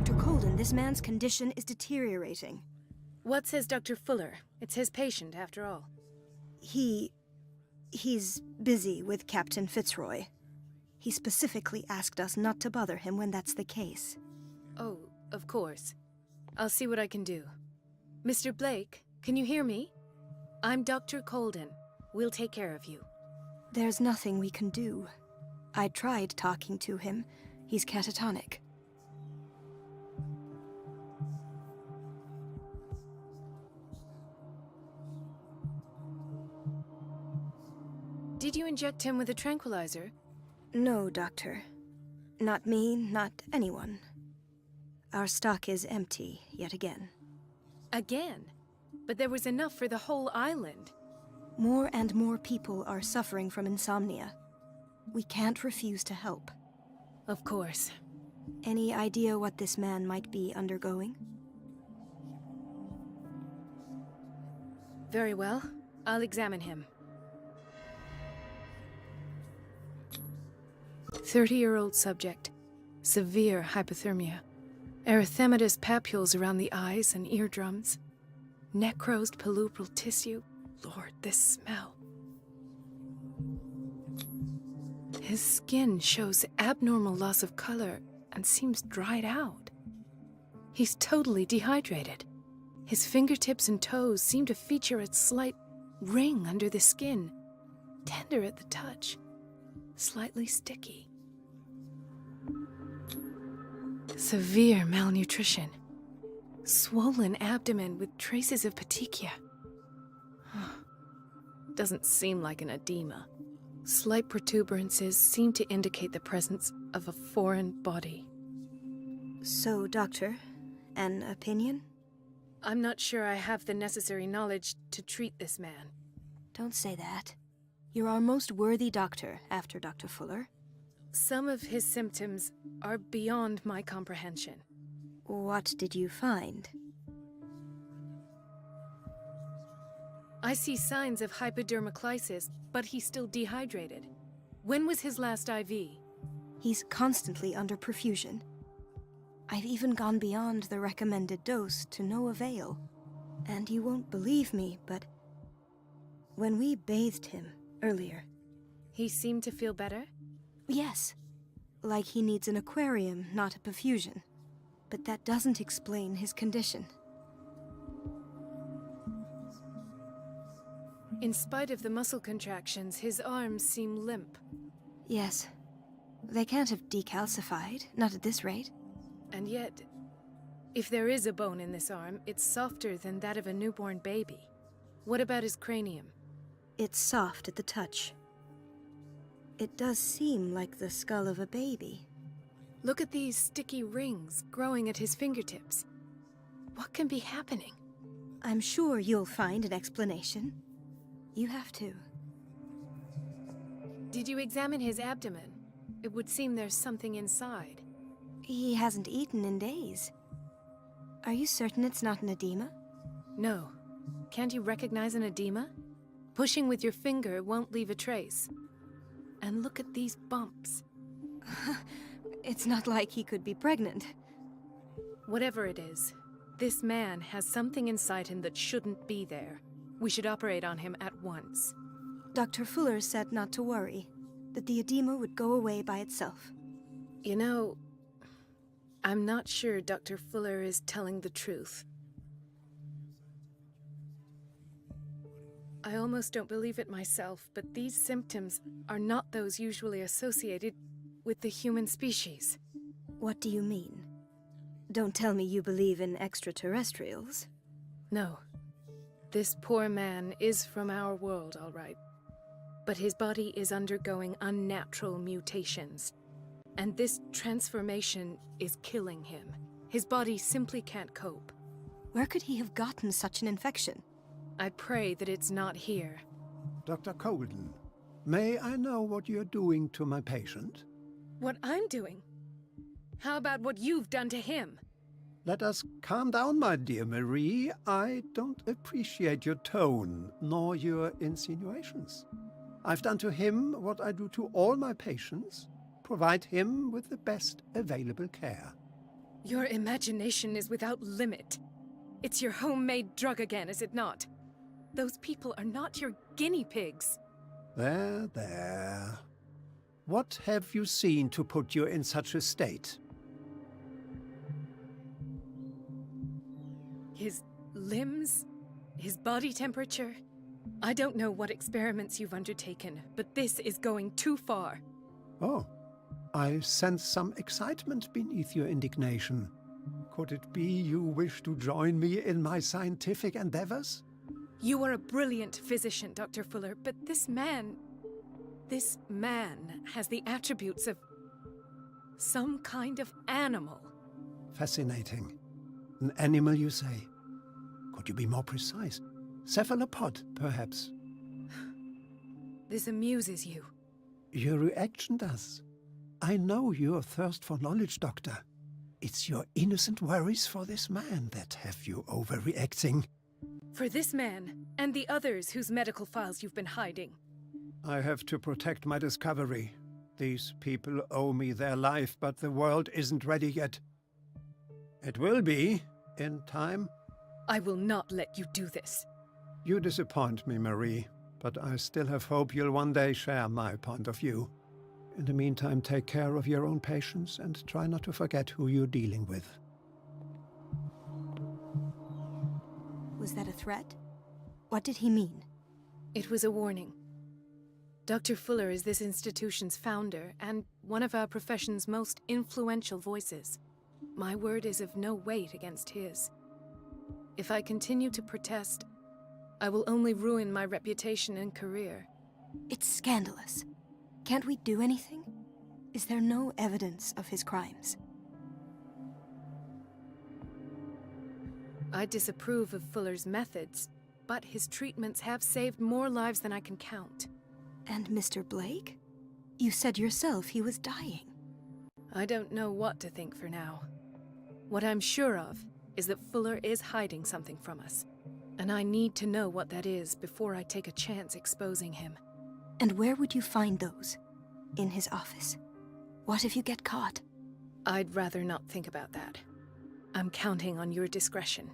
Dr. Colden, this man's condition is deteriorating. What says Dr. Fuller? It's his patient, after all. He's busy with Captain Fitzroy. He specifically asked us not to bother him when that's the case. Oh, of course. I'll see what I can do. Mr. Blake, can you hear me? I'm Dr. Colden. We'll take care of you. There's nothing we can do. I tried talking to him. He's catatonic. Did you inject him with a tranquilizer? No, Doctor. Not me, not anyone. Our stock is empty, yet again. Again? But there was enough for the whole island. More and more people are suffering from insomnia. We can't refuse to help. Of course. Any idea what this man might be undergoing? Very well. I'll examine him. 30-year-old subject. Severe hypothermia. Erythematous papules around the eyes and eardrums. Necrosed palpebral tissue. Lord, this smell. His skin shows abnormal loss of color and seems dried out. He's totally dehydrated. His fingertips and toes seem to feature a slight ring under the skin, tender at the touch, slightly sticky. Severe malnutrition. Swollen abdomen with traces of petechia. Doesn't seem like an edema. Slight protuberances seem to indicate the presence of a foreign body. So, Doctor, an opinion? I'm not sure I have the necessary knowledge to treat this man. Don't say that. You're our most worthy doctor after Dr. Fuller. Some of his symptoms are beyond my comprehension. What did you find? I see signs of hypodermoclysis, but he's still dehydrated. When was his last IV? He's constantly under perfusion. I've even gone beyond the recommended dose to no avail. And you won't believe me, but when we bathed him earlier... He seemed to feel better? Yes. Like he needs an aquarium, not a perfusion. But that doesn't explain his condition. In spite of the muscle contractions, his arms seem limp. Yes. They can't have decalcified, not at this rate. And yet, if there is a bone in this arm, it's softer than that of a newborn baby. What about his cranium? It's soft at the touch. It does seem like the skull of a baby. Look at these sticky rings growing at his fingertips. What can be happening? I'm sure you'll find an explanation. You have to. Did you examine his abdomen? It would seem there's something inside. He hasn't eaten in days. Are you certain it's not an edema? No. Can't you recognize an edema? Pushing with your finger won't leave a trace. And look at these bumps. It's not like he could be pregnant. Whatever it is, this man has something inside him that shouldn't be there. We should operate on him at once. Dr. Fuller said not to worry, that the edema would go away by itself. You know, I'm not sure Dr. Fuller is telling the truth. I almost don't believe it myself, but these symptoms are not those usually associated with the human species. What do you mean? Don't tell me you believe in extraterrestrials. No. This poor man is from our world, all right. But his body is undergoing unnatural mutations. And this transformation is killing him. His body simply can't cope. Where could he have gotten such an infection? I pray that it's not here. Dr. Colden, may I know what you're doing to my patient? What I'm doing? How about what you've done to him? Let us calm down, my dear Marie. I don't appreciate your tone, nor your insinuations. I've done to him what I do to all my patients, provide him with the best available care. Your imagination is without limit. It's your homemade drug again, is it not? Those people are not your guinea pigs. There, there. What have you seen to put you in such a state? His limbs? His body temperature? I don't know what experiments you've undertaken, but this is going too far. Oh, I sense some excitement beneath your indignation. Could it be you wish to join me in my scientific endeavors? You are a brilliant physician, Dr. Fuller, but this man has the attributes of some kind of animal. Fascinating. An animal, you say? Could you be more precise? Cephalopod, perhaps? This amuses you. Your reaction does. I know your thirst for knowledge, Doctor. It's your innocent worries for this man that have you overreacting. For this man, and the others whose medical files you've been hiding. I have to protect my discovery. These people owe me their life, but the world isn't ready yet. It will be, in time. I will not let you do this. You disappoint me, Marie, but I still have hope you'll one day share my point of view. In the meantime, take care of your own patients and try not to forget who you're dealing with. Was that a threat? What did he mean? It was a warning. Dr. Fuller is this institution's founder and one of our profession's most influential voices. My word is of no weight against his. If I continue to protest, I will only ruin my reputation and career. It's scandalous. Can't we do anything? Is there no evidence of his crimes? I disapprove of Fuller's methods, but his treatments have saved more lives than I can count. And Mr. Blake? You said yourself he was dying. I don't know what to think for now. What I'm sure of is that Fuller is hiding something from us, and I need to know what that is before I take a chance exposing him. And where would you find those? In his office? What if you get caught? I'd rather not think about that. I'm counting on your discretion.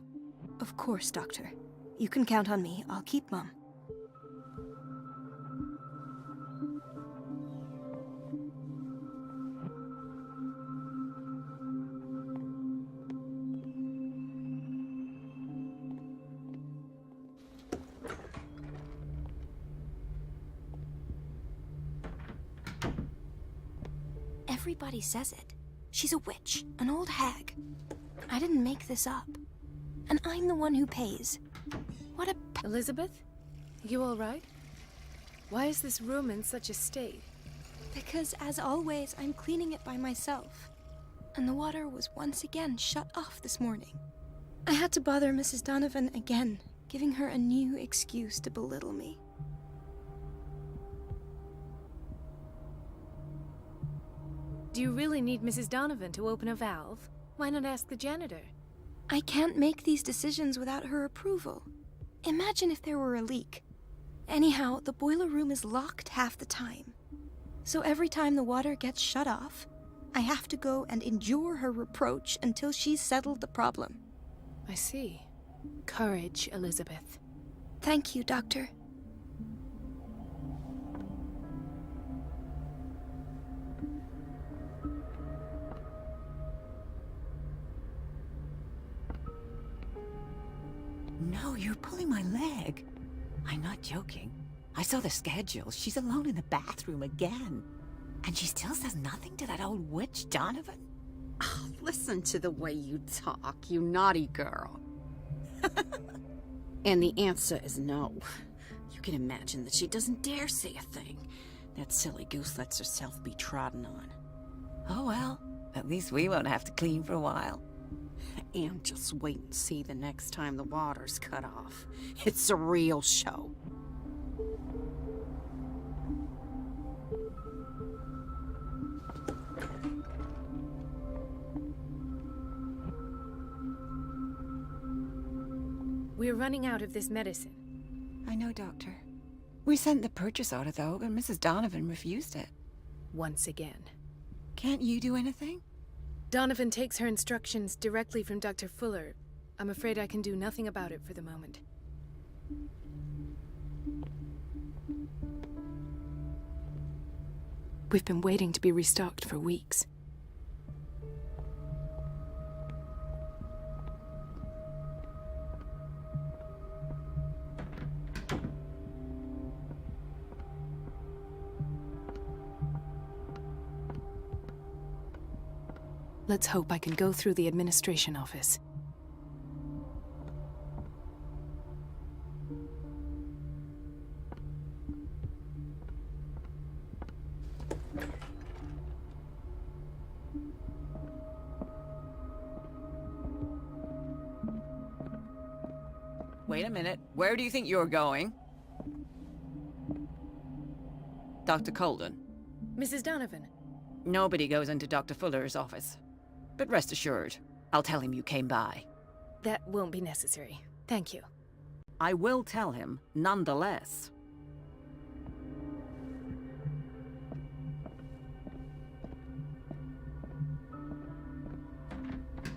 Of course, Doctor. You can count on me. I'll keep Mum. Everybody says it. She's a witch, an old hag. I didn't make this up. And I'm the one who pays. What a Elizabeth? You all right? Why is this room in such a state? Because, as always, I'm cleaning it by myself. And the water was once again shut off this morning. I had to bother Mrs. Donovan again, giving her a new excuse to belittle me. Do you really need Mrs. Donovan to open a valve? Why not ask the janitor? I can't make these decisions without her approval. Imagine if there were a leak. Anyhow, the boiler room is locked half the time. So every time the water gets shut off, I have to go and endure her reproach until she's settled the problem. I see. Courage, Elizabeth. Thank you, Doctor. No, you're pulling my leg. I'm not joking. I saw the schedule. She's alone in the bathroom again. And she still says nothing to that old witch, Donovan? Oh, listen to the way you talk, you naughty girl. And the answer is no. You can imagine that she doesn't dare say a thing. That silly goose lets herself be trodden on. Oh well, at least we won't have to clean for a while. And just wait and see the next time the water's cut off. It's a real show. We're running out of this medicine. I know, Doctor. We sent the purchase order, though, and Mrs. Donovan refused it. Once again. Can't you do anything? Donovan takes her instructions directly from Dr. Fuller. I'm afraid I can do nothing about it for the moment. We've been waiting to be restocked for weeks. Let's hope I can go through the administration office. Wait a minute. Where do you think you're going? Dr. Colden. Mrs. Donovan. Nobody goes into Dr. Fuller's office. But rest assured, I'll tell him you came by. That won't be necessary. Thank you. I will tell him, nonetheless.